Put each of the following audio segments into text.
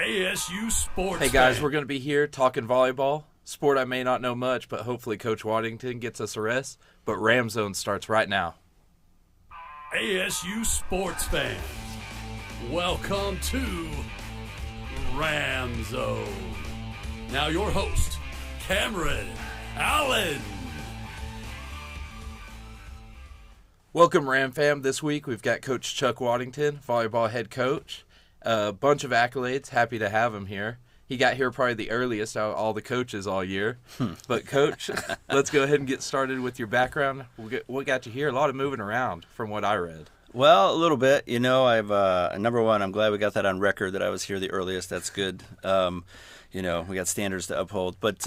ASU Sports. Hey guys, Fan. we're going to be here talking volleyball, sport I may not know much, but hopefully Coach Waddington gets us a rest. But Ramzone starts right now. ASU Sports fans, welcome to Ramzone. Now your host, Cameron Allen. Welcome Ram fam. This week we've got Coach Chuck Waddington, volleyball head coach. A bunch of accolades. Happy to have him here. He got here probably the earliest out of all the coaches all year. But, Coach, let's go ahead and get started with your background. What got you here? A lot of moving around from what I read. Well, a little bit. You know, number one, I'm glad we got that on record that I was here the earliest. That's good. We got standards to uphold. But,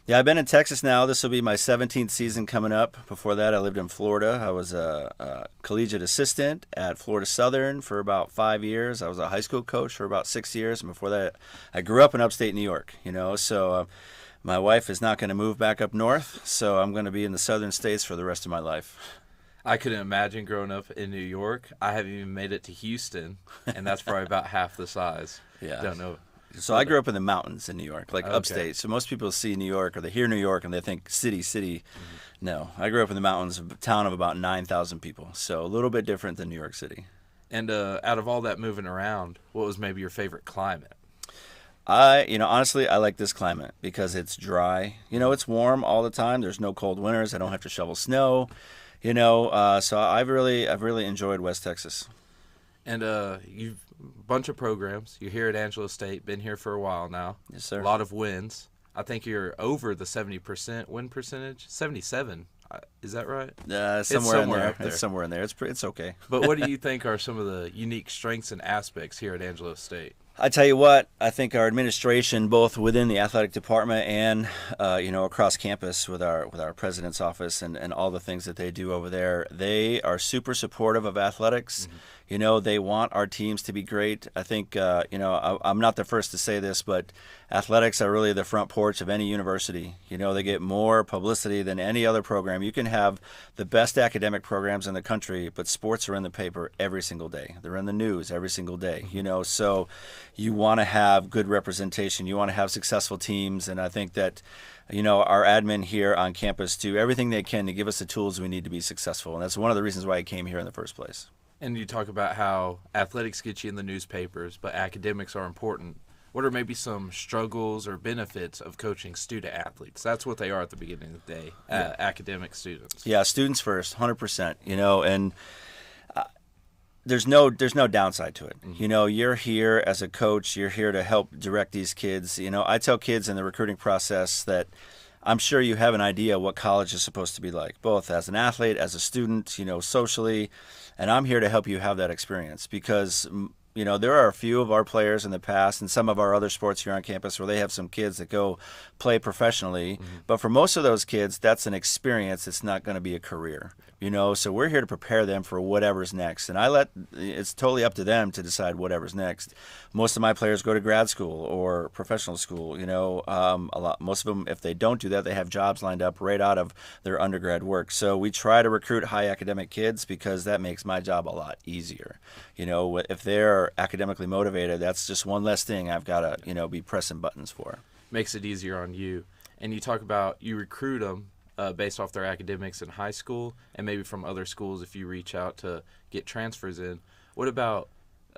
yeah, I've been in Texas now. This will be my 17th season coming up. Before that, I lived in Florida. I was a collegiate assistant at Florida Southern for about 5 years. I was a high school coach for about 6 years. And before that, I grew up in upstate New York, So my wife is not going to move back up north, so I'm going to be in the southern states for the rest of my life. I couldn't imagine growing up in New York. I haven't even made it to Houston, and that's probably about half the size. Yeah. Don't know. So I grew up in the mountains in New York, like Okay. upstate. So most people see New York or they hear New York and they think city. Mm-hmm. No, I grew up in the mountains, a town of about 9,000 people. So a little bit different than New York City. And out of all that moving around, what was maybe your favorite climate? Honestly, I like this climate because it's dry. It's warm all the time. There's no cold winters. I don't have to shovel snow. So I've really enjoyed West Texas. And you've bunch of programs. You're here at Angelo State, been here for a while now. Yes, sir. A lot of wins. I think you're over the 70% win percentage. 77. Is that right? Somewhere in there. Up there. It's somewhere in there. It's okay. But what do you think are some of the unique strengths and aspects here at Angelo State? I tell you what, I think our administration, both within the athletic department and across campus with our president's office and all the things that they do over there, they are super supportive of athletics. Mm-hmm. They want our teams to be great. I think I'm not the first to say this, but athletics are really the front porch of any university. They get more publicity than any other program. You can have the best academic programs in the country, but sports are in the paper every single day. They're in the news every single day. So you want to have good representation. You want to have successful teams, and I think that our admin here on campus do everything they can to give us the tools we need to be successful, and that's one of the reasons why I came here in the first place. And you talk about how athletics get you in the newspapers, but academics are important. What are maybe some struggles or benefits of coaching student athletes? That's what they are at the beginning of the day, academic students. Yeah, students first, 100%. And there's no downside to it. Mm-hmm. You're here as a coach. You're here to help direct these kids. I tell kids in the recruiting process that I'm sure you have an idea what college is supposed to be like, both as an athlete, as a student, socially. And I'm here to help you have that experience because, there are a few of our players in the past and some of our other sports here on campus where they have some kids that go play professionally. Mm-hmm. But for most of those kids, that's an experience. It's not going to be a career. So we're here to prepare them for whatever's next. And it's totally up to them to decide whatever's next. Most of my players go to grad school or professional school. Most of them, if they don't do that, they have jobs lined up right out of their undergrad work. So we try to recruit high academic kids because that makes my job a lot easier. If they're academically motivated, that's just one less thing I've got to, be pressing buttons for. Makes it easier on you. And you talk about you recruit them based off their academics in high school and maybe from other schools if you reach out to get transfers in. What about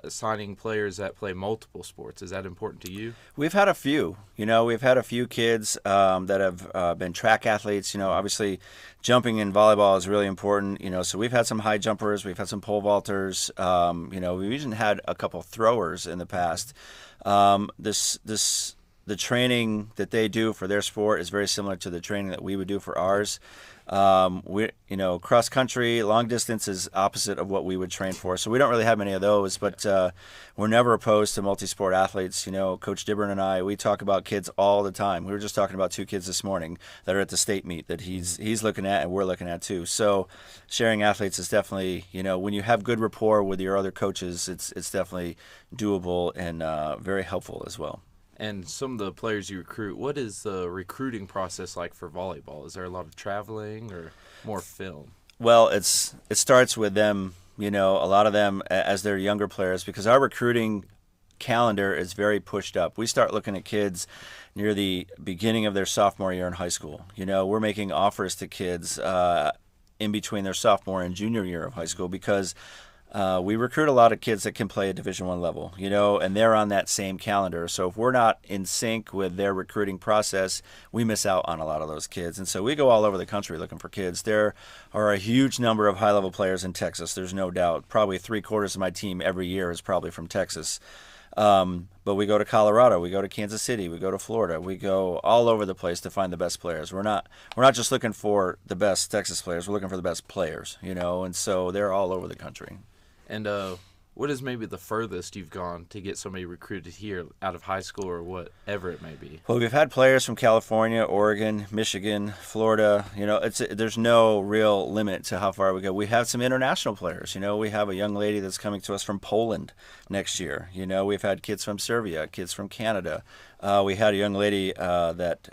signing players that play multiple sports? Is that important to you? We've had a few. We've had a few kids that have been track athletes. Obviously jumping in volleyball is really important. So we've had some high jumpers. We've had some pole vaulters. We've even had a couple throwers in the past. The training that they do for their sport is very similar to the training that we would do for ours. Cross country, long distance is opposite of what we would train for. So we don't really have many of those, but we're never opposed to multi-sport athletes. Coach Dibburn and I, we talk about kids all the time. We were just talking about 2 kids this morning that are at the state meet that he's looking at and we're looking at too. So sharing athletes is definitely, when you have good rapport with your other coaches, it's definitely doable and very helpful as well. And some of the players you recruit, what is the recruiting process like for volleyball? Is there a lot of traveling or more film? Well, it starts with them, a lot of them as they're younger players, because our recruiting calendar is very pushed up. We start looking at kids near the beginning of their sophomore year in high school. We're making offers to kids in between their sophomore and junior year of high school because we recruit a lot of kids that can play at Division I level, and they're on that same calendar. So if we're not in sync with their recruiting process, we miss out on a lot of those kids. And so we go all over the country looking for kids. There are a huge number of high-level players in Texas, there's no doubt. Probably 3/4 of my team every year is probably from Texas. But we go to Colorado, we go to Kansas City, we go to Florida, we go all over the place to find the best players. We're not just looking for the best Texas players, we're looking for the best players, and so they're all over the country. And what is maybe the furthest you've gone to get somebody recruited here out of high school or whatever it may be? Well, we've had players from California, Oregon, Michigan, Florida. There's no real limit to how far we go. We have some international players. We have a young lady that's coming to us from Poland next year. We've had kids from Serbia, kids from Canada. We had a young lady that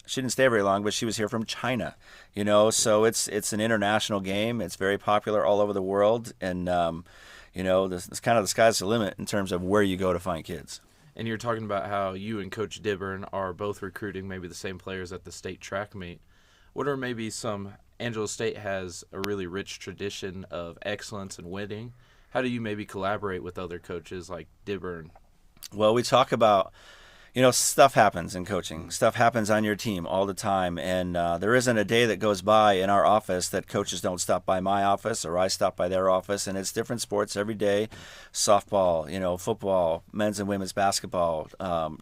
she didn't stay very long, but she was here from China. So it's an international game. It's very popular all over the world, and it's kind of the sky's the limit in terms of where you go to find kids. And you're talking about how you and Coach Dibburn are both recruiting maybe the same players at the state track meet. What are maybe Angelo State has a really rich tradition of excellence and winning. How do you maybe collaborate with other coaches like Dibburn? Well, we talk about stuff happens in coaching. Stuff happens on your team all the time, and there isn't a day that goes by in our office that coaches don't stop by my office or I stop by their office, and it's different sports every day. Softball, football, men's and women's basketball,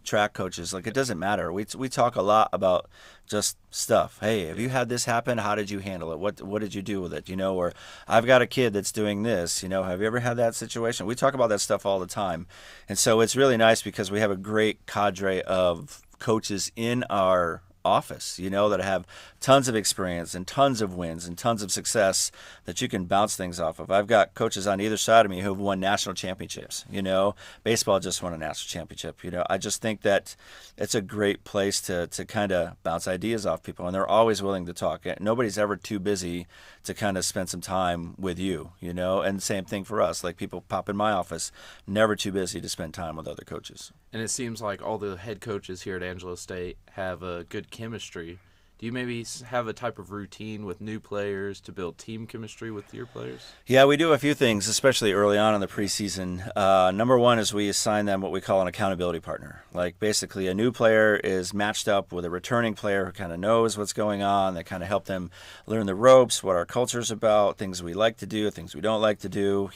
track coaches. It doesn't matter. We talk a lot about just stuff. Hey, have you had this happen? How did you handle it? What did you do with it? Or I've got a kid that's doing this. Have you ever had that situation? We talk about that stuff all the time. And so it's really nice because we have a great cadre of coaches in our office, that have tons of experience and tons of wins and tons of success that you can bounce things off of. I've got coaches on either side of me who have won national championships. Baseball just won a national championship. I just think that it's a great place to kind of bounce ideas off people, and they're always willing to talk. Nobody's ever too busy to kind of spend some time with you, and same thing for us. People pop in my office, never too busy to spend time with other coaches. And it seems like all the head coaches here at Angelo State have a good chemistry. Do you maybe have a type of routine with new players to build team chemistry with your players? Yeah, we do a few things, especially early on in the preseason. Number one is we assign them what we call an accountability partner. Basically a new player is matched up with a returning player who kind of knows what's going on, that kind of help them learn the ropes, what our culture's about, things we like to do, things we don't like to do,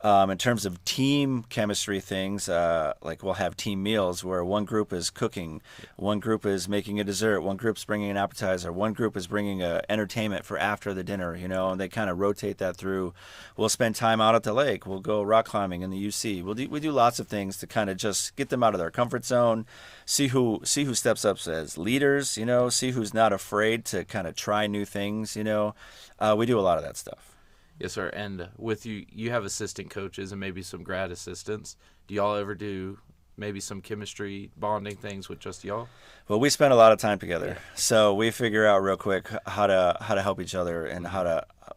In terms of team chemistry things, we'll have team meals where one group is cooking, one group is making a dessert, one group's bringing an appetizer, one group is bringing entertainment for after the dinner, and they kind of rotate that through. We'll spend time out at the lake. We'll go rock climbing in the UC. We do lots of things to kind of just get them out of their comfort zone, see who steps up as leaders, see who's not afraid to kind of try new things, We do a lot of that stuff. Yes, sir. And with you have assistant coaches and maybe some grad assistants. Do y'all ever do maybe some chemistry bonding things with just y'all? Well, we spend a lot of time together, so we figure out real quick how to help each other and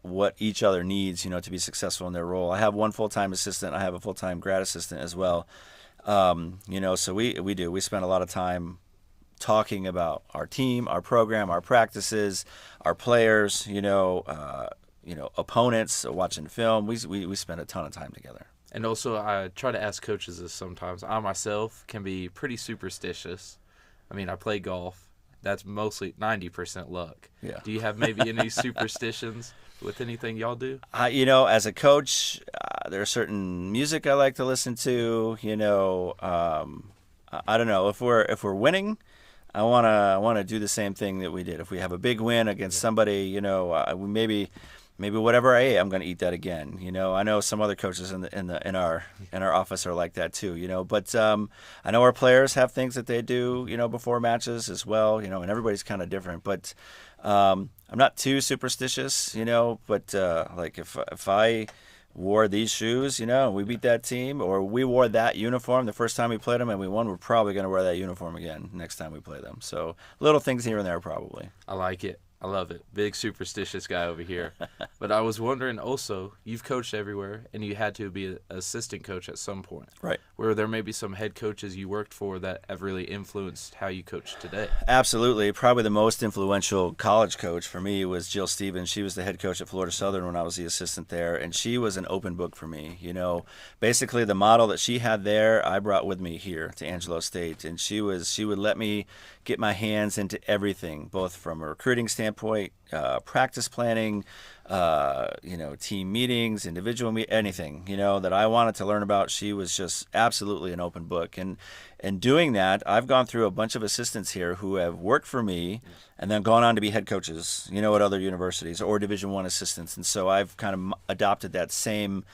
what each other needs, to be successful in their role. I have one full-time assistant. I have a full-time grad assistant as well. So we spend a lot of time talking about our team, our program, our practices, our players, opponents, watching film. We spend a ton of time together. And also, I try to ask coaches this sometimes. I myself can be pretty superstitious. I play golf. That's mostly 90% luck. Yeah. Do you have maybe any superstitions with anything y'all do? As a coach, there's certain music I like to listen to. I don't know if we're winning. I wanna do the same thing that we did. If we have a big win against somebody, maybe whatever I ate, I'm going to eat that again. I know some other coaches in our office are like that too. But I know our players have things that they do, before matches as well. And everybody's kind of different. But I'm not too superstitious, But if I wore these shoes, we beat that team, or we wore that uniform the first time we played them and we won, we're probably going to wear that uniform again next time we play them. So little things here and there probably. I like it. I love it. Big superstitious guy over here. But I was wondering also, you've coached everywhere, and you had to be an assistant coach at some point. Right. Where there may be some head coaches you worked for that have really influenced how you coach today. Absolutely. Probably the most influential college coach for me was Jill Stevens. She was the head coach at Florida Southern when I was the assistant there, and she was an open book for me. Basically the model that she had there, I brought with me here to Angelo State, and she would let me get my hands into everything, both from a recruiting standpoint, practice planning, team meetings, individual anything, that I wanted to learn about. She was just absolutely an open book. And doing that, I've gone through a bunch of assistants here who have worked for me and then gone on to be head coaches, at other universities or Division I assistants. And so I've kind of adopted that same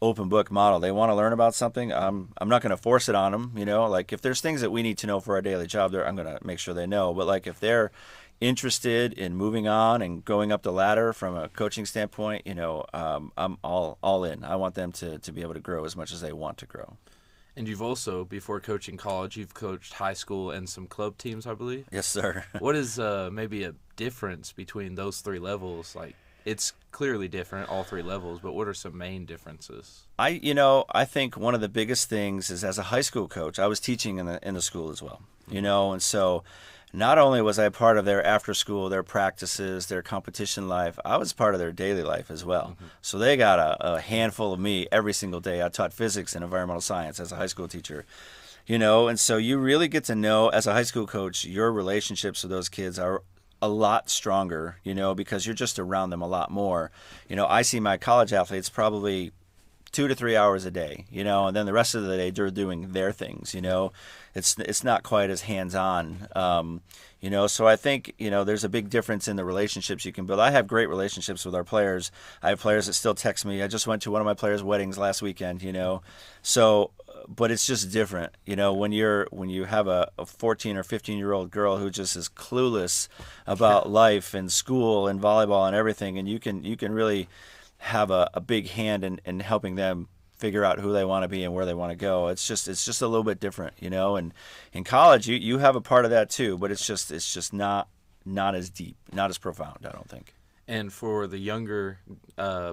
open book model. They want to learn about something. I'm not going to force it on them. Like if there's things that we need to know for our daily job, I'm going to make sure they know. But like if they're interested in moving on and going up the ladder from a coaching standpoint, I'm all in. I want them to be able to grow as much as they want to grow. And you've also, before coaching college, you've coached high school and some club teams, I believe. Yes, sir. What is maybe a difference between those three levels? Like, it's clearly different, all three levels, but what are some main differences? I think one of the biggest things is, as a high school coach, I was teaching in the school as well, and so not only was I part of their after school, their practices, their competition life, I was part of their daily life as well. Mm-hmm. So they got a handful of me every single day. I taught physics and environmental science as a high school teacher. And so you really get to know, as a high school coach, your relationships with those kids are a lot stronger, because you're just around them a lot more. I see my college athletes probably 2 to 3 hours a day, and then the rest of the day they're doing their things, It's not quite as hands-on, so I think, there's a big difference in the relationships you can build. I have great relationships with our players. I have players that still text me. I just went to one of my players' weddings last weekend, so, but it's just different, when you have a 14 or 15-year-old girl who just is clueless about life and school and volleyball and everything, and you can really have a big hand in helping them figure out who they want to be and where they want to go. It's just a little bit different, and in college you have a part of that too, but it's just not as deep, not as profound, I don't think. And for the younger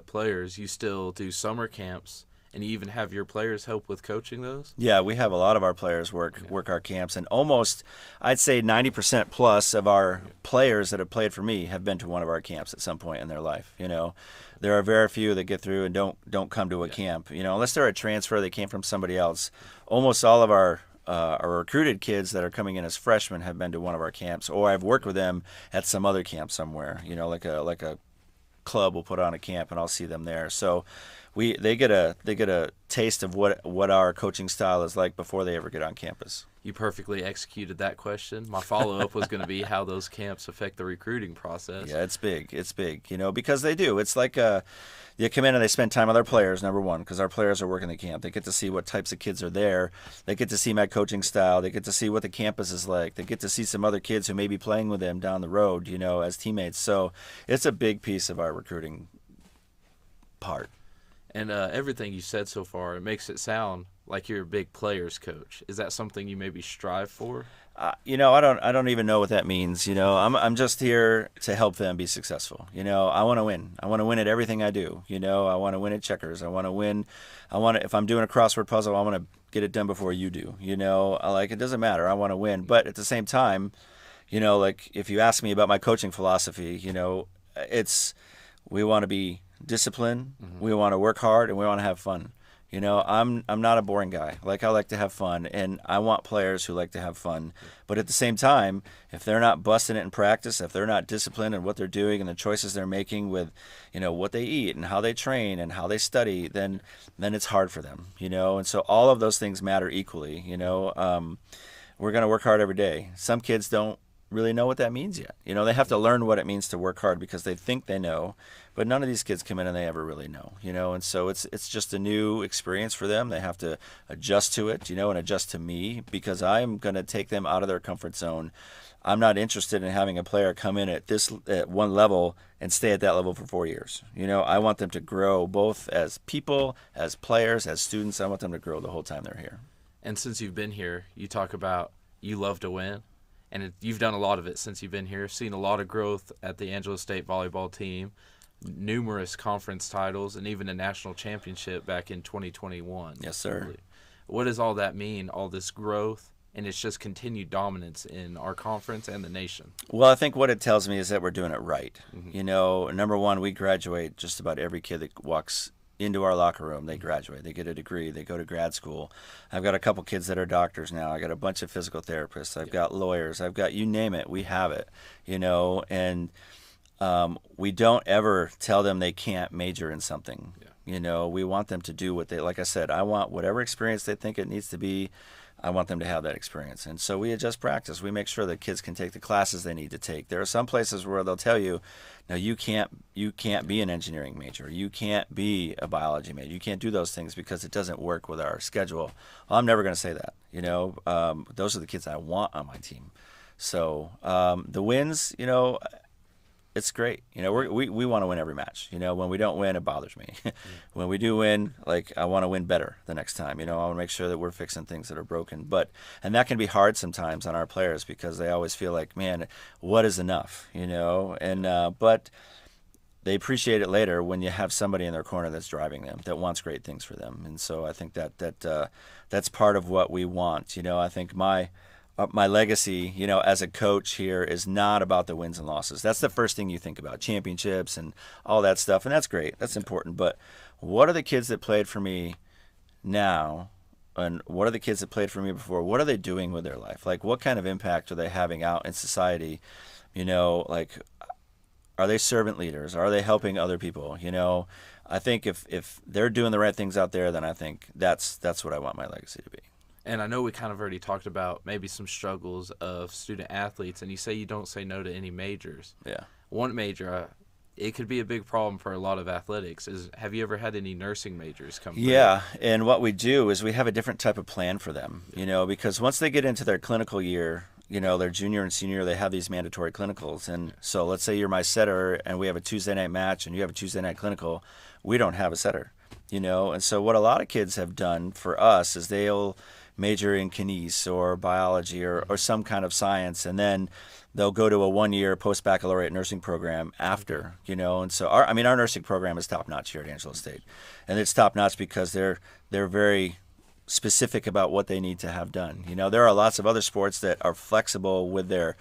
players, you still do summer camps, and you even have your players help with coaching those? Yeah, we have a lot of our players work our camps, and almost, I'd say 90% plus of our players that have played for me have been to one of our camps at some point in their life. There are very few that get through and don't come to a camp, unless they're a transfer, they came from somebody else. Almost all of our recruited kids that are coming in as freshmen have been to one of our camps, or I've worked with them at some other camp somewhere, like a club will put on a camp, and I'll see them there. So they get a taste of what our coaching style is like before they ever get on campus. You perfectly executed that question. My follow-up was going to be how those camps affect the recruiting process. Yeah, it's big, because they do. It's like you come in and they spend time with our players, number one, because our players are working the camp. They get to see what types of kids are there. They get to see my coaching style. They get to see what the campus is like. They get to see some other kids who may be playing with them down the road, as teammates. So it's a big piece of our recruiting part. And everything you said so far, it makes it sound like you're a big players coach. Is that something you maybe strive for? I don't even know what that means. I'm just here to help them be successful. I want to win. I want to win at everything I do. I want to win at checkers. I want to win. If I'm doing a crossword puzzle, I want to get it done before you do. It doesn't matter. I want to win. But at the same time, like if you ask me about my coaching philosophy, we want to be disciplined. Mm-hmm. We want to work hard, and we want to have fun. I'm not a boring guy. I like to have fun, and I want players who like to have fun. But at the same time, if they're not busting it in practice, if they're not disciplined in what they're doing and the choices they're making with, what they eat and how they train and how they study, then it's hard for them. And so all of those things matter equally. We're going to work hard every day. Some kids don't really know what that means yet. They have to learn what it means to work hard because they think they know, but none of these kids come in and they ever really know, and so it's just a new experience for them. They have to adjust to it, and adjust to me, because I'm going to take them out of their comfort zone. I'm not interested in having a player come in at one level and stay at that level for 4 years. I want them to grow both as people, as players, as students. I want them to grow the whole time they're here. And since you've been here, you talk about you love to win. and you've done a lot of it since you've been here. Seen a lot of growth at the Angelo State volleyball team, numerous conference titles, and even a national championship back in 2021. Yes, sir. What does all that mean, all this growth, and it's just continued dominance in our conference and the nation? Well, I think what it tells me is that we're doing it right. Number one, we graduate just about every kid that walks into our locker room. They graduate. They get a degree. They go to grad school. I've got a couple kids that are doctors now. I got a bunch of physical therapists. I've got lawyers. I've got, you name it, we have it, and we don't ever tell them they can't major in something. We want them to do what they, like I said, I want whatever experience they think it needs to be. I want them to have that experience. And so we adjust practice. We make sure that kids can take the classes they need to take. There are some places where they'll tell you, no, you can't be an engineering major. You can't be a biology major. You can't do those things because it doesn't work with our schedule. Well, I'm never going to say that. Those are the kids I want on my team. So the wins, it's great. We want to win every match. When we don't win, it bothers me. When we do win, I want to win better the next time. I want to make sure that we're fixing things that are broken. And that can be hard sometimes on our players because they always feel like, man, what is enough? But they appreciate it later when you have somebody in their corner that's driving them, that wants great things for them. And so I think that's part of what we want. I think my legacy, as a coach here is not about the wins and losses. That's the first thing you think about, championships and all that stuff, and that's great. That's important. But what are the kids that played for me now, and what are the kids that played for me before? What are they doing with their life? What kind of impact are they having out in society? Are they servant leaders? Are they helping other people? I think if they're doing the right things out there, then I think that's what I want my legacy to be. And I know we kind of already talked about maybe some struggles of student athletes, and you say you don't say no to any majors. Yeah. One major, it could be a big problem for a lot of athletics. Have you ever had any nursing majors come through? Yeah, and what we do is we have a different type of plan for them, because once they get into their clinical year, their junior and senior, they have these mandatory clinicals. And so let's say you're my setter and we have a Tuesday night match and you have a Tuesday night clinical. We don't have a setter, And so what a lot of kids have done for us is they'll major in kines or biology or some kind of science, and then they'll go to a 1-year post-baccalaureate nursing program after, and so our nursing program is top-notch here at Angelo State, and it's top-notch because they're very specific about what they need to have done. There are lots of other sports that are flexible with their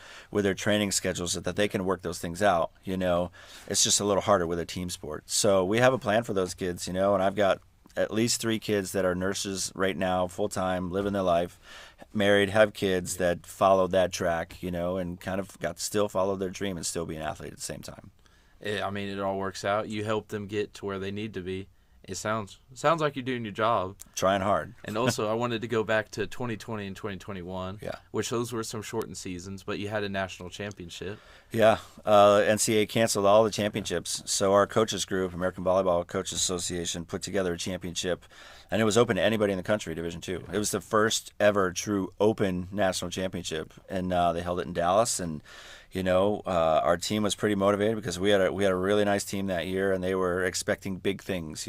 training schedules so that they can work those things out. It's just a little harder with a team sport. So we have a plan for those kids, and I've got at least 3 kids that are nurses right now, full-time, living their life, married, have kids that followed that track, and kind of got to still follow their dream and still be an athlete at the same time. It all works out. You help them get to where they need to be. It sounds like you're doing your job. Trying hard. And also, I wanted to go back to 2020 and 2021, yeah, which those were some shortened seasons, but you had a national championship. Yeah, NCAA canceled all the championships. So our coaches group, American Volleyball Coaches Association, put together a championship, and it was open to anybody in the country, Division II. It was the first ever true open national championship, and they held it in Dallas. And our team was pretty motivated because we had a really nice team that year, and they were expecting big things.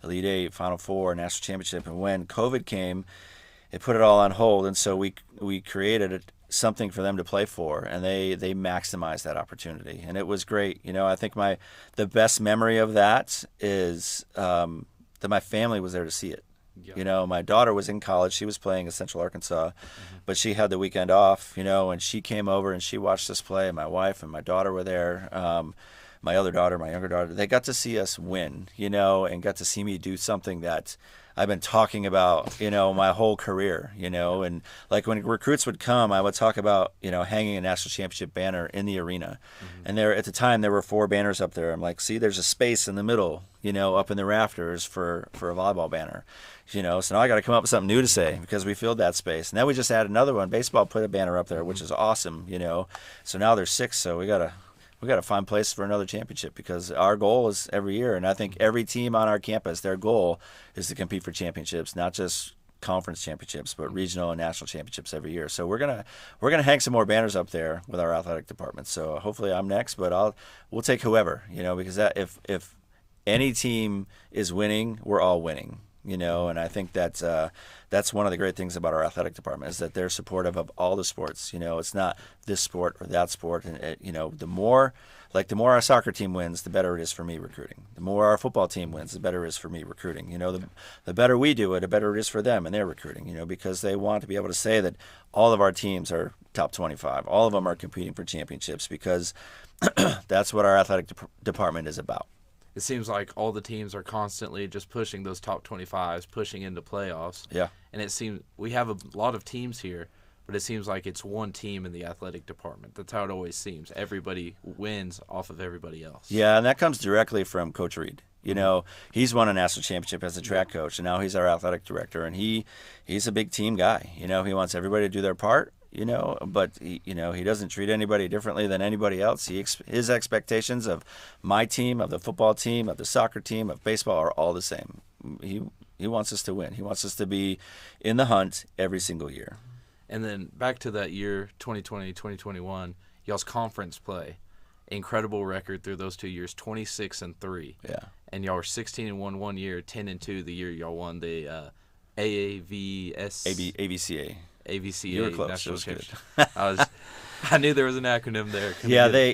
Elite Eight, Final Four, national championship. And when COVID came, it put it all on hold, and so we created something for them to play for, and they maximized that opportunity, and it was great. I think the best memory of that is that my family was there to see it. Yep. My daughter was in college. She was playing at Central Arkansas, but she had the weekend off, and she came over and she watched us play. My wife and my daughter were there. My other daughter, my younger daughter, they got to see us win, and got to see me do something that I've been talking about, my whole career, and when recruits would come, I would talk about, hanging a national championship banner in the arena. And at the time, there were 4 banners up there. I'm like, see, there's a space in the middle, up in the rafters for a volleyball banner, so now I got to come up with something new to say because we filled that space. And then we just added another one. Baseball put a banner up there, which is awesome, so now there's 6. So we got to find place for another championship because our goal is every year, and I think every team on our campus, their goal is to compete for championships, not just conference championships, but regional and national championships every year. So we're gonna hang some more banners up there with our athletic department. So hopefully I'm next, but we'll take whoever, because if any team is winning, we're all winning. And I think that's one of the great things about our athletic department is that they're supportive of all the sports. It's not this sport or that sport. And, the more our soccer team wins, the better it is for me recruiting. The more our football team wins, the better it is for me recruiting. The better we do it, the better it is for them and their recruiting, because they want to be able to say that all of our teams are top 25. All of them are competing for championships because that's what our athletic department is about. It seems like all the teams are constantly just pushing those top 25s, pushing into playoffs. Yeah. And it seems we have a lot of teams here, but it seems like it's one team in the athletic department. That's how it always seems. Everybody wins off of everybody else. Yeah, and that comes directly from Coach Reed. He's won a national championship as a track coach, and now he's our athletic director, and he's a big team guy. He wants everybody to do their part. But he doesn't treat anybody differently than anybody else. His expectations of my team, of the football team, of the soccer team, of baseball are all the same. He wants us to win. He wants us to be in the hunt every single year. And then back to that year, 2020, 2021, y'all's conference play. Incredible record through those 2 years, 26-3. Yeah. And y'all were 16-1 one year, 10-2 the year y'all won the AVCA. AVCA. You were close. National It was Championship. I knew there was an acronym there.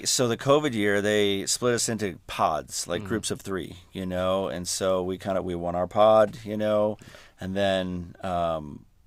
So the COVID year, they split us into pods, like groups of 3, and so we won our pod, and then,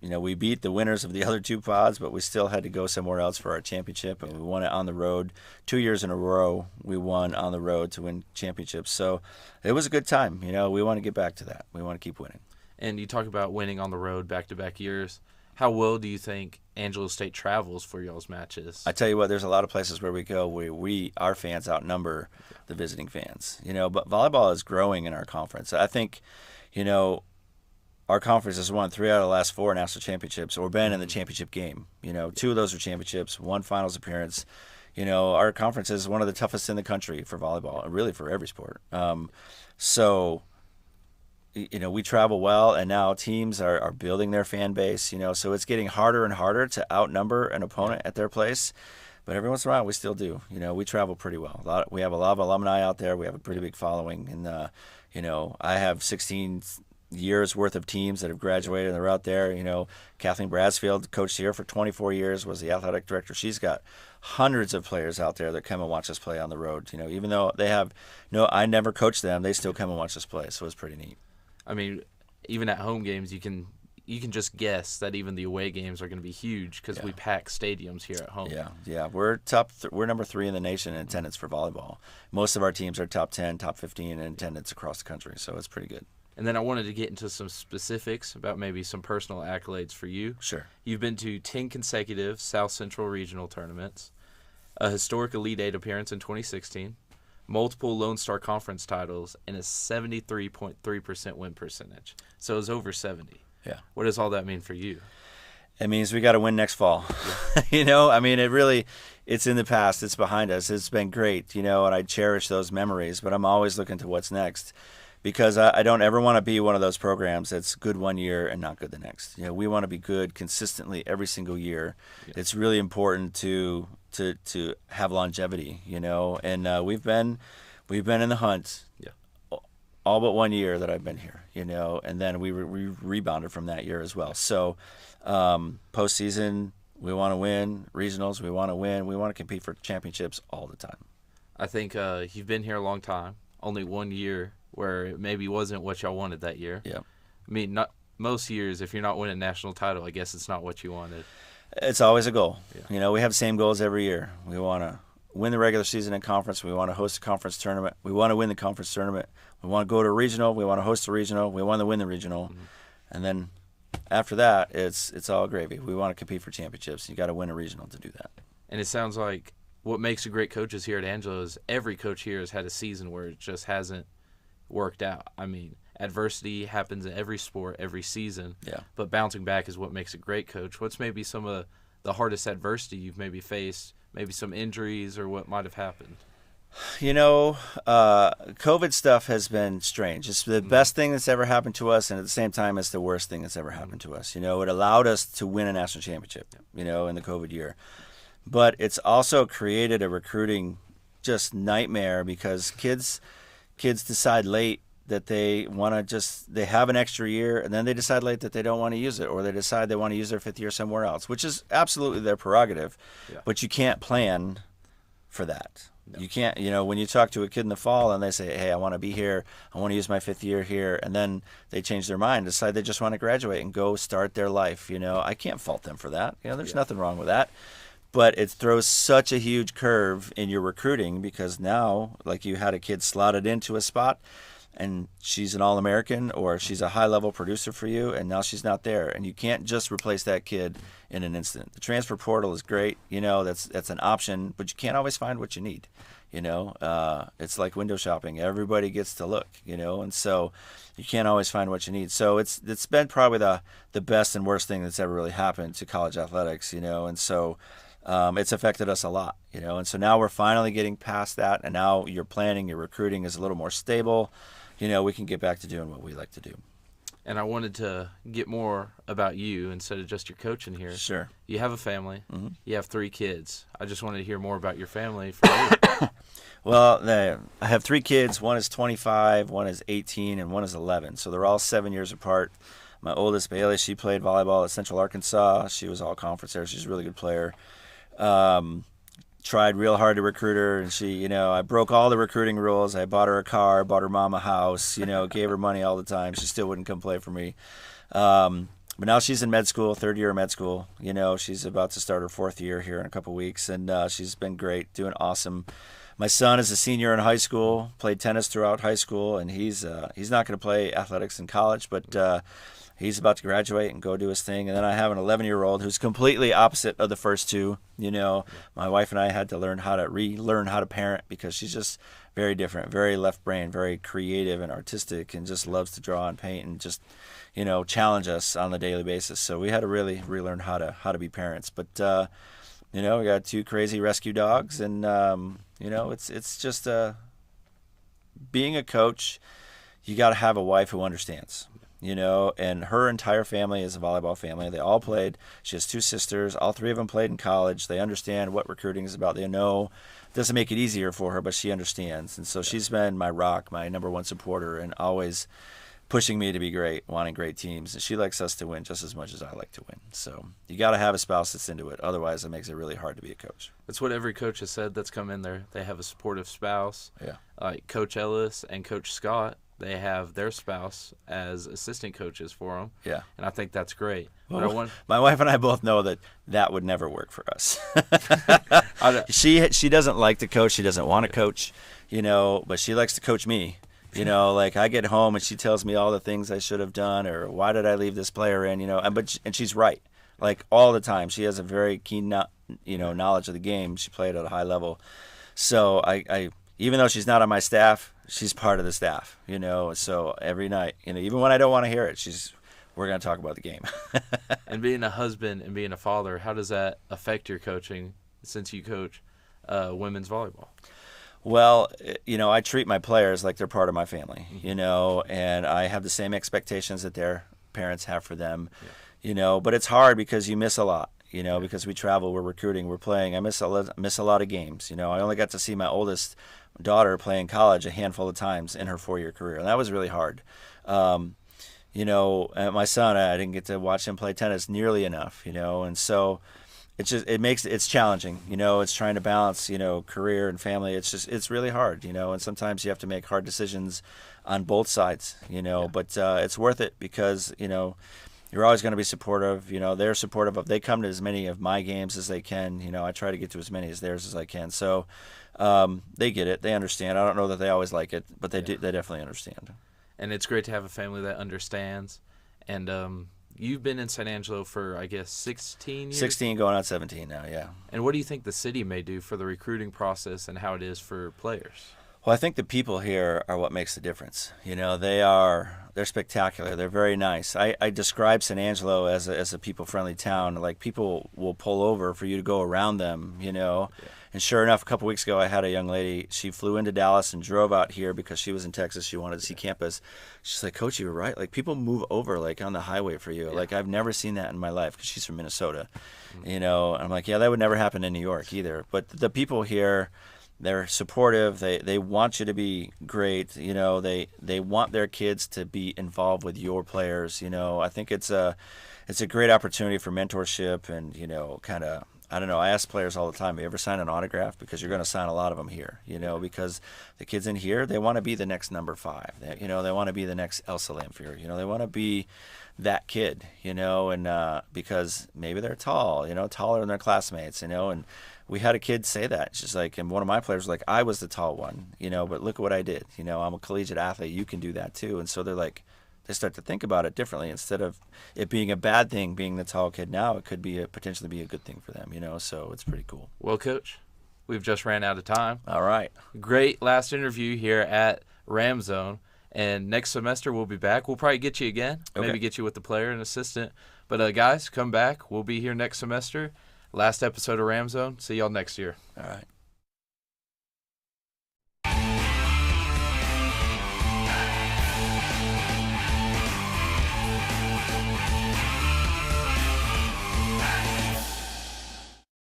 we beat the winners of the other 2 pods, but we still had to go somewhere else for our championship, and we won it on the road. 2 years in a row, we won on the road to win championships. So it was a good time. We want to get back to that. We want to keep winning. And you talk about winning on the road back-to-back years. How well do you think Angelo State travels for y'all's matches? I tell you what, there's a lot of places where we go where our fans outnumber the visiting fans. But volleyball is growing in our conference. I think, our conference has won 3 out of the last 4 national championships or been in the championship game. 2 of those are championships, 1 finals appearance. Our conference is one of the toughest in the country for volleyball, really for every sport. We travel well, and now teams are building their fan base, so it's getting harder and harder to outnumber an opponent at their place. But every once in a while, we still do. We travel pretty well. We have a lot of alumni out there. We have a pretty big following. And, I have 16 years worth of teams that have graduated and they're out there. Kathleen Bradsfield coached here for 24 years, was the athletic director. She's got hundreds of players out there that come and watch us play on the road. Even though I never coached them, they still come and watch us play. So it's pretty neat. I mean, even at home games, you can just guess that even the away games are going to be huge because we pack stadiums here at home. Yeah. We're number 3 in the nation in attendance for volleyball. Most of our teams are top 10, top 15 in attendance across the country, so it's pretty good. And then I wanted to get into some specifics about maybe some personal accolades for you. Sure. You've been to 10 consecutive South Central regional tournaments, a historic Elite 8 appearance in 2016, multiple Lone Star Conference titles, and a 73.3% win percentage. So it was over 70. Yeah. What does all that mean for you? It means we got to win next fall. It's in the past. It's behind us. It's been great, and I cherish those memories, but I'm always looking to what's next because I don't ever want to be one of those programs that's good one year and not good the next. We want to be good consistently every single year. Yeah. It's really important to have longevity, and we've been in the hunt all but 1 year that I've been here, and then we rebounded from that year as well. So postseason, we want to win. Regionals, we want to win. We want to compete for championships all the time. I think you've been here a long time, only 1 year where it maybe wasn't what y'all wanted that year. Yeah. I mean, not most years, if you're not winning a national title, I guess it's not what you wanted. It's always a goal. Yeah. We have the same goals every year. We want to win the regular season and conference. We want to host a conference tournament. We want to win the conference tournament. We want to go to a regional. We want to host a regional. We want to win the regional. Mm-hmm. And then after that, it's all gravy. We want to compete for championships. You got to win a regional to do that. And it sounds like what makes a great coaches here at Angelo is every coach here has had a season where it just hasn't worked out. I mean, adversity happens in every sport, every season. Yeah. But bouncing back is what makes a great coach. What's maybe some of the hardest adversity you've maybe faced, maybe some injuries or what might have happened? COVID stuff has been strange. It's the best thing that's ever happened to us, and at the same time, it's the worst thing that's ever happened to us. It allowed us to win a national championship, in the COVID year. But it's also created a recruiting just nightmare because kids decide late that they want to they have an extra year, and then they decide late that they don't want to use it, or they decide they want to use their 5th year somewhere else, which is absolutely their prerogative. Yeah. But you can't plan for that. No. You can't, when you talk to a kid in the fall and they say, hey, I want to be here, I want to use my 5th year here, and then they change their mind, decide they just want to graduate and go start their life, I can't fault them for that. There's nothing wrong with that. But it throws such a huge curve in your recruiting, because now, like, you had a kid slotted into a spot and she's an All-American, or she's a high-level producer for you, and now she's not there. And you can't just replace that kid in an instant. The transfer portal is great, that's an option, but you can't always find what you need. It's like window shopping. Everybody gets to look, and so you can't always find what you need. So it's been probably the best and worst thing that's ever really happened to college athletics, and so it's affected us a lot, and so now we're finally getting past that, and now your planning, your recruiting is a little more stable. We can get back to doing what we like to do. And I wanted to get more about you instead of just your coaching here. Sure. You have a family. Mm-hmm. You have 3 kids. I just wanted to hear more about your family for you. Well, I have 3 kids. One is 25, one is 18, and one is 11. So they're all 7 years apart. My oldest, Bailey, she played volleyball at Central Arkansas. She was all conference there. She's a really good player. Tried real hard to recruit her, and she, I broke all the recruiting rules. I bought her a car, bought her mom a house, gave her money all the time. She still wouldn't come play for me. But now she's in med school, 3rd year of med school. She's about to start her 4th year here in a couple weeks, and she's been great, doing awesome. My son is a senior in high school, played tennis throughout high school, and he's not going to play athletics in college, but he's about to graduate and go do his thing. And then I have an 11-year-old who's completely opposite of the first two. My wife and I had to relearn how to parent, because she's just very different, very left brain, very creative and artistic, and just loves to draw and paint and just, challenge us on a daily basis. So we had to really relearn how to be parents. But, we got 2 crazy rescue dogs, and, it's just being a coach, you got to have a wife who understands. And her entire family is a volleyball family. They all played. She has 2 sisters. All 3 of them played in college. They understand what recruiting is about. They know it doesn't make it easier for her, but she understands. And so she's been my rock, my number 1 supporter, and always pushing me to be great, wanting great teams. And she likes us to win just as much as I like to win. So you got to have a spouse that's into it. Otherwise, it makes it really hard to be a coach. That's what every coach has said that's come in there. They have a supportive spouse. Yeah. Like Coach Ellis and Coach Scott, they have their spouse as assistant coaches for them. Yeah. And I think that's great. Well, my wife and I both know that would never work for us. She doesn't like to coach. She doesn't want to coach, but she likes to coach me. Like I get home and she tells me all the things I should have done, or why did I leave this player in, and she's right. Like all the time. She has a very keen, knowledge of the game. She played at a high level. So I even though she's not on my staff, she's part of the staff, so every night, even when I don't want to hear it, we're going to talk about the game. And being a husband and being a father, how does that affect your coaching since you coach women's volleyball? Well, I treat my players like they're part of my family, and I have the same expectations that their parents have for them, but it's hard because you miss a lot. Because we travel, we're recruiting, we're playing. I miss a lot of games. I only got to see my oldest daughter play in college a handful of times in her 4-year career, and that was really hard. And my son, I didn't get to watch him play tennis nearly enough. And so it's challenging. It's trying to balance, career and family. It's really hard. And sometimes you have to make hard decisions on both sides. But it's worth it because you're always going to be supportive. They're supportive of. They come to as many of my games as they can. I try to get to as many as theirs as I can. So they get it. They understand. I don't know that they always like it, but they do. They definitely understand. And it's great to have a family that understands. And you've been in San Angelo for, I guess, 16 years? 16 going on 17 now, yeah. And what do you think the city may do for the recruiting process and how it is for players? Well, I think the people here are what makes the difference. They're spectacular. They're very nice. I describe San Angelo as a people-friendly town. Like, people will pull over for you to go around them, Yeah. And sure enough, a couple weeks ago, I had a young lady. She flew into Dallas and drove out here because she was in Texas. She wanted to see campus. She's like, Coach, you were right. Like, people move over, like, on the highway for you. Yeah. Like, I've never seen that in my life because she's from Minnesota. Mm-hmm. And I'm like, yeah, that would never happen in New York either. But the people here, they're supportive. They want you to be great. You know, they want their kids to be involved with your players. You know, I think it's a great opportunity for mentorship and, you know, kind of, I don't know, I ask players all the time, you ever sign an autograph? Because you're going to sign a lot of them here, you know, because the kids in here, they want to be the next number 5. They want to be the next Elsa Lamphere. You know, they want to be that kid, you know, and because maybe they're tall, you know, taller than their classmates, you know, and we had a kid say that. It's just like, and one of my players was like, I was the tall one, you know, but look at what I did. You know, I'm a collegiate athlete. You can do that too. And so they're like, they start to think about it differently. Instead of it being a bad thing, being the tall kid now, it could be potentially be a good thing for them, you know, so it's pretty cool. Well, Coach, we've just ran out of time. All right. Great last interview here at Ramzone. And next semester we'll be back. We'll probably get you again, maybe get you with the player and assistant. But guys, come back. We'll be here next semester. Last episode of Ramzone. See y'all next year. All right.